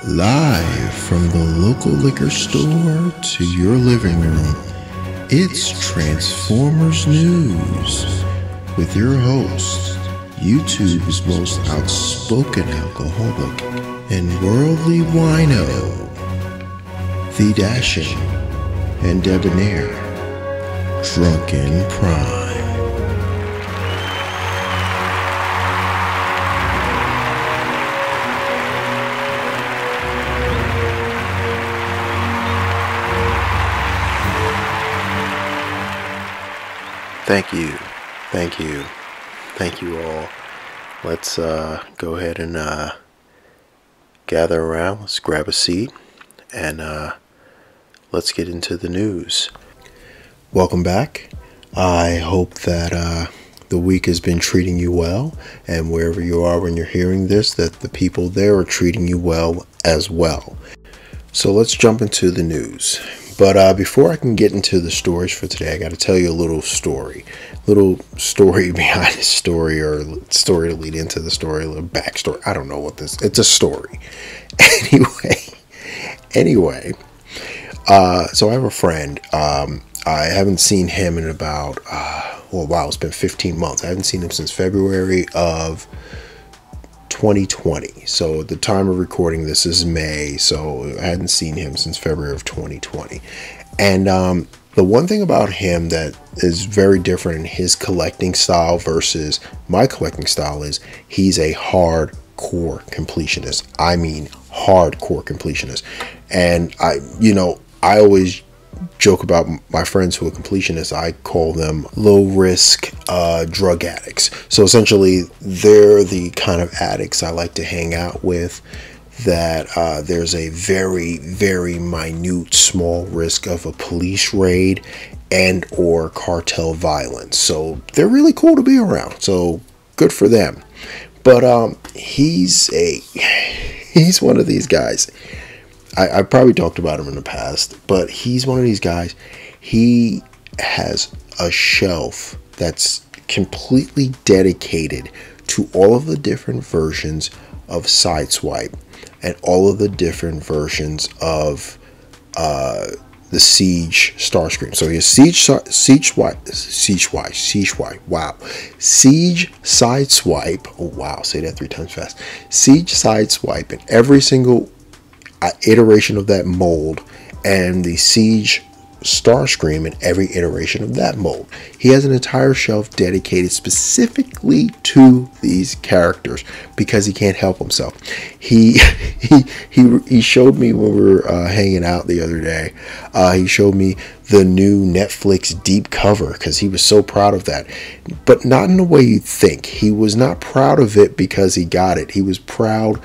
Live from the local liquor store to your living room, it's Transformers News with your host, YouTube's most outspoken alcoholic and worldly wino, the dashing and debonair Drunken Prime. Thank you all. Let's go ahead and gather around. Let's grab a seat and let's get into the news. Welcome back. I hope that the week has been treating you well, and wherever you are when you're hearing this, that the people there are treating you well as well. So let's jump into the news. But before I can get into the stories for today, I got to tell you a little story behind the story, or story to lead into the story, a little backstory. I don't know what this. It's a story. Anyway. So I have a friend. I haven't seen him in about it's been 15 months. I haven't seen him since February of 2020. So at the time of recording this is May, so I hadn't seen him since February of 2020. And the one thing about him that is very different in his collecting style versus my collecting style is he's a hardcore completionist. I mean hardcore completionist. And I always joke about my friends who are completionists. I call them low risk drug addicts. So essentially they're the kind of addicts I like to hang out with, that there's a very, very minute small risk of a police raid and or cartel violence. So they're really cool to be around. So good for them. But he's one of these guys. I probably talked about him in the past, but he's one of these guys. He has a shelf that's completely dedicated to all of the different versions of Sideswipe and all of the different versions of the Seige Starscream. So he has Seige Sideswipe. Oh wow, say that 3 times fast. Seige Sideswipe in every single iteration of that mold, and the Seige Starscream in every iteration of that mold. He has an entire shelf dedicated specifically to these characters because he can't help himself. He showed me when we were hanging out the other day. He showed me the new Netflix deep cover because he was so proud of that, but not in the way you think. He was not proud of it because he got it. He was proud.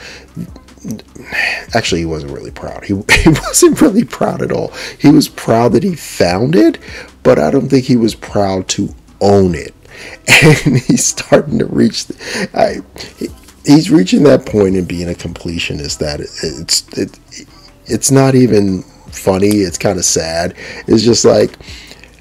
Actually, he wasn't really proud. He wasn't really proud at all. He was proud that he found it, but I don't think he was proud to own it. And he's starting to reach. He's reaching that point in being a completionist that it's not even funny. It's kind of sad. It's just like,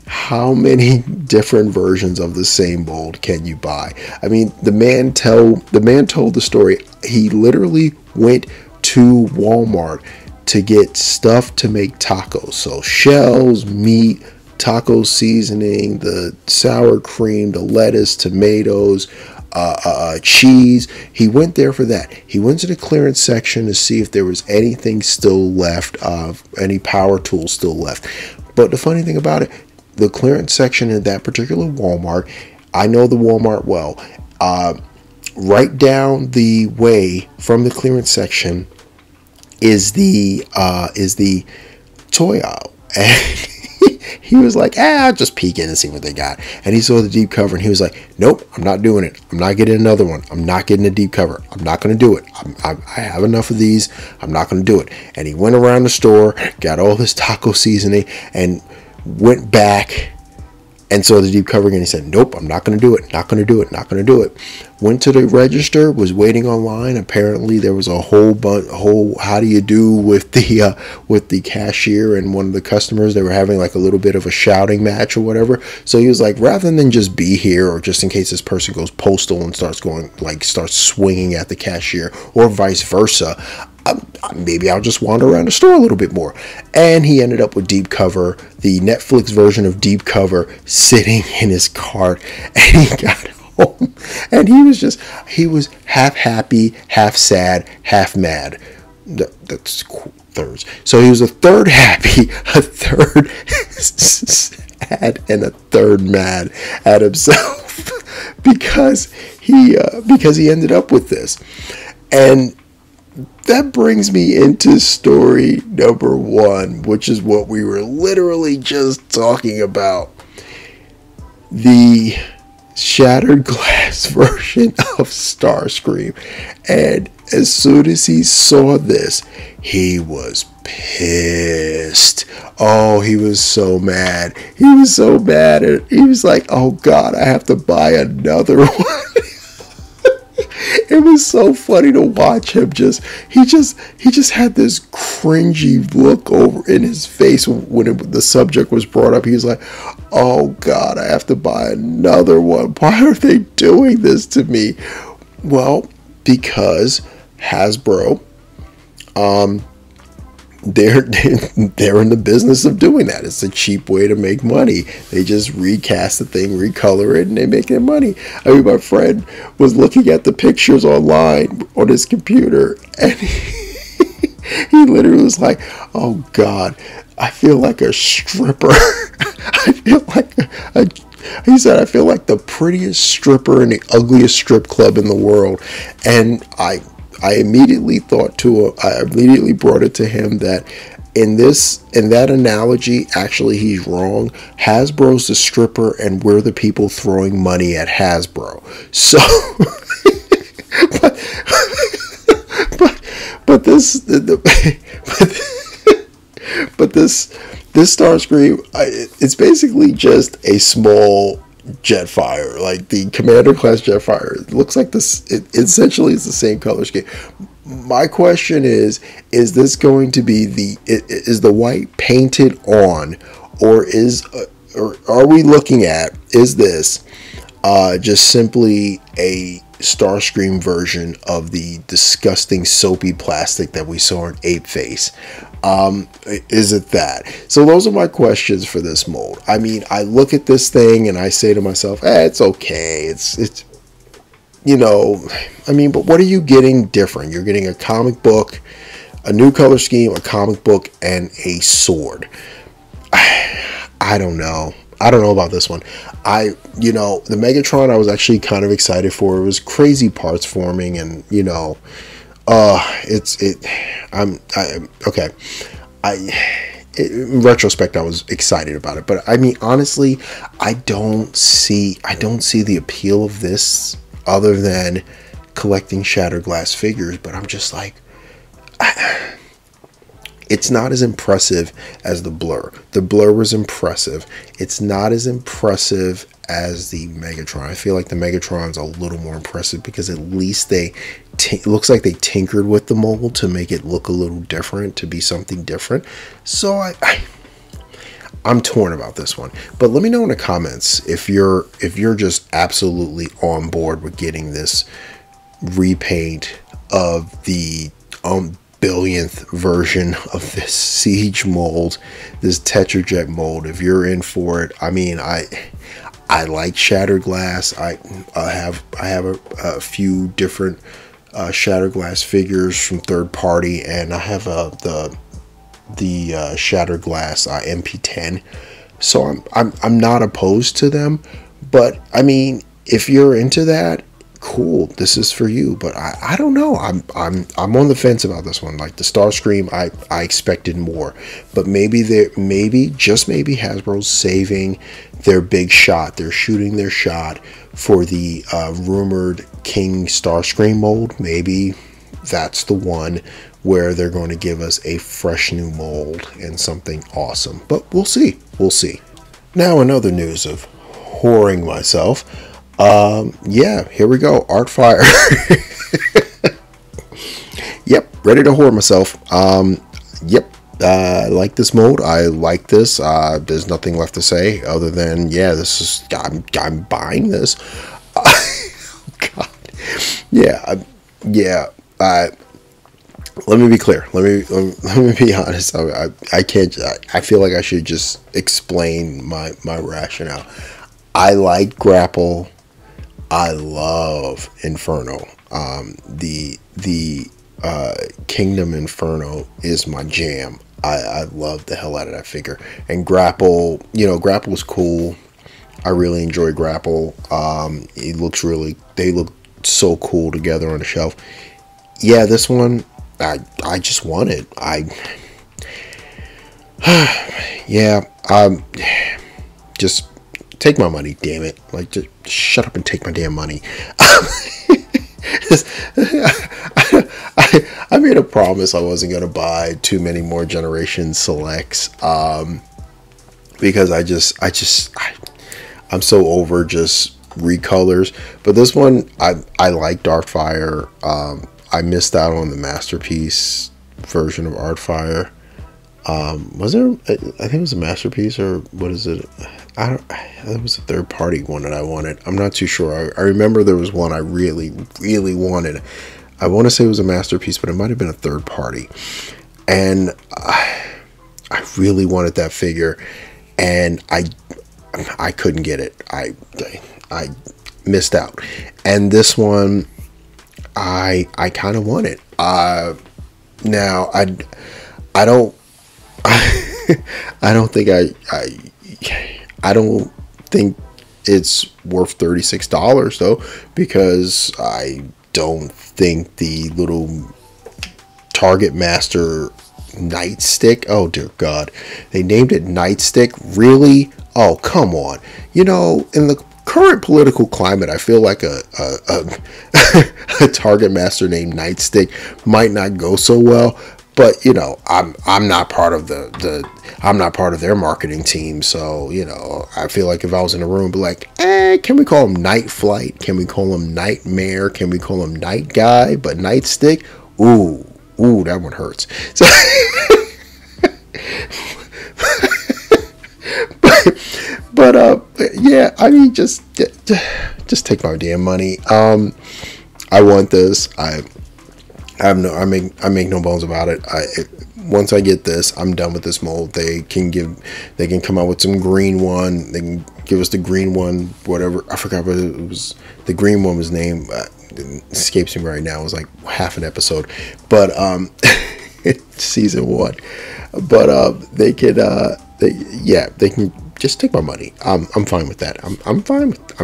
how many different versions of the same mold can you buy? I mean, the man told the story. He literally went to Walmart to get stuff to make tacos. So shells, meat, taco seasoning, the sour cream, the lettuce, tomatoes, cheese. He went there for that. He went to the clearance section to see if there was anything still left, any power tools still left. But the funny thing about it, the clearance section in that particular Walmart, I know the Walmart well. Right down the way from the clearance section is the toy aisle, and he was like, I'll just peek in and see what they got. And he saw the deep cover, and he was like, nope, I'm not doing it. I'm not getting another one. I'm not getting a deep cover. I'm not going to do it. I have enough of these. I'm not going to do it. And he went around the store, got all this taco seasoning, and went back and saw the deep cover again. He said, nope, I'm not going to do it. Not going to do it. Not going to do it. Went to the register, was waiting online. Apparently there was a whole how do you do with the cashier and one of the customers. They were having like a little bit of a shouting match or whatever. So he was like, rather than just be here, or just in case this person goes postal and starts swinging at the cashier, or vice versa, maybe I'll just wander around the store a little bit more. And he ended up with Deep Cover, the Netflix version of Deep Cover, sitting in his cart. And he got home, and he was half happy, half sad, half mad. That's cool. Thirds. So he was a third happy, a third sad, and a third mad at himself because he ended up with this. And that brings me into story number 1, which is what we were literally just talking about. The Shattered Glass version of Starscream. And as soon as he saw this, he was pissed. Oh, he was so mad. He was so mad. And he was like, oh God, I have to buy another one. It was so funny to watch him. He just had this cringy look over in his face when the subject was brought up. He was like, oh God, I have to buy another one. Why are they doing this to me? Well, because Hasbro, they're in the business of doing that. It's a cheap way to make money. They just recast the thing, recolor it, and they make their money. I mean, my friend was looking at the pictures online on his computer, and he literally was like, oh God, I feel like a stripper. I feel like he said, I feel like the prettiest stripper in the ugliest strip club in the world. And I immediately brought it to him that in that analogy, actually he's wrong. Hasbro's the stripper and we're the people throwing money at Hasbro. So this Starscream, it's basically just a small Jetfire, like the Commander class Jetfire. It looks like this. It essentially is the same color scheme. My question is this going to be is the white painted on, or are we looking at, is this just simply a Starscream version of the disgusting soapy plastic that we saw in Ape Face? Is it that? So those are my questions for this mold. I mean, I look at this thing and I say to myself, it's okay. It's I mean, but what are you getting different? You're getting a comic book, a new color scheme, a comic book, and a sword. I don't know. I don't know about this one. The Megatron I was actually kind of excited for. It was crazy parts forming, and in retrospect, I was excited about it, but I mean, honestly, I don't see the appeal of this other than collecting Shattered Glass figures. But I'm just like, it's not as impressive as the Blur. The Blur was impressive. It's not as impressive as the Megatron. I feel like the Megatron's a little more impressive because at least it looks like they tinkered with the mold to make it look a little different, to be something different. So I'm torn about this one. But let me know in the comments if you're just absolutely on board with getting this repaint of the billionth version of this Siege mold, this Tetrajet mold. If you're in for it, I mean, I like Shattered Glass. I have a few different Shattered Glass figures from third party, and I have the Shattered Glass MP10. So I'm not opposed to them, but I mean, if you're into that, cool, this is for you. But I don't know. I'm on the fence about this one. Like the Starscream, I expected more, but maybe just maybe Hasbro's saving their big shot. They're shooting their shot for the rumored King Starscream mold. Maybe that's the one where they're going to give us a fresh new mold and something awesome. But we'll see. We'll see. Now, in other news of whoring myself, yeah, here we go. Artfire. Yep, ready to whore myself. Yep, I like this mold. I like this. There's nothing left to say other than, yeah, this is, I'm buying this. God. Yeah, let me be clear. Let me be honest. I can't. I feel like I should just explain my rationale. I like Grapple. I love Inferno. The Kingdom Inferno is my jam. I love the hell out of that figure. And Grapple, you know, Grapple is cool. I really enjoy Grapple. It looks really, they look so cool together on the shelf. Yeah, this one, I just want it. Yeah, just take my money, damn it. Like, just shut up and take my damn money. I made a promise I wasn't going to buy too many more Generations Selects, because I'm so over just recolors. But this one, I like Artfire. I missed out on the Masterpiece version of Artfire. Was there? I think it was a Masterpiece, or what is it? It was a third-party one that I wanted. I'm not too sure. I remember there was one I really, really wanted. I want to say it was a Masterpiece, but it might have been a third party. And I really wanted that figure, and I couldn't get it. I missed out. And this one, I kind of want it. Now I don't I don't think it's worth $36 though, because I don't think the little Target Master nightstick, oh dear God, they named it nightstick, really? Oh, come on. You know, in the current political climate, I feel like a Target Master named nightstick might not go so well. But you know, I'm not part of I'm not part of their marketing team, so you know, I feel like if I was in a room, be like, can we call him Night Flight? Can we call him Nightmare? Can we call him Night Guy? But Nightstick, ooh, that one hurts. So, but yeah, I mean, just take my damn money. I want this. I make no bones about it. Once I get this, I'm done with this mold. They can come out with some green one. They can give us the green one, whatever. I forgot what it was. The green one was named. It escapes me right now. It was like half an episode, but season 1. But they can just take my money. I'm fine with that. I'm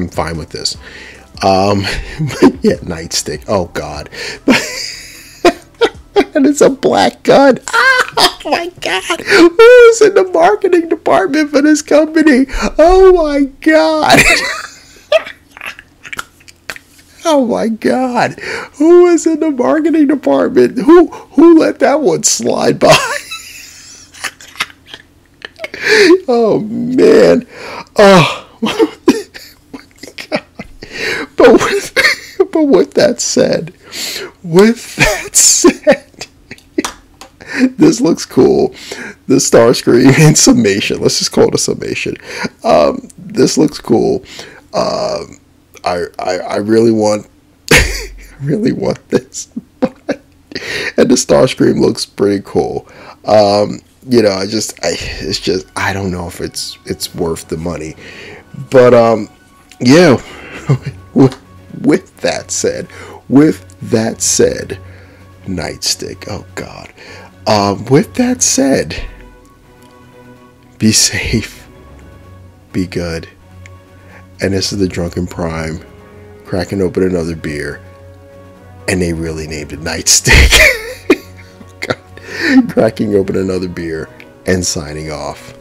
fine with this. But yeah, Nightstick. Oh God. And it's a black gun. Oh my God. Who's in the marketing department for this company? Oh my God. Oh my God. Who is in the marketing department? Who let that one slide by? Oh man. Oh my God. But with that said, this looks cool. The Starscream in summation. Let's just call it a summation. This looks cool. I really want this. And the Starscream looks pretty cool. You know, I don't know if it's worth the money. But yeah. With that said, Nightstick. Oh God. With that said, be safe, be good. And this is the Drunken Prime cracking open another beer, and they really named it Nightstick. God. Cracking open another beer and signing off.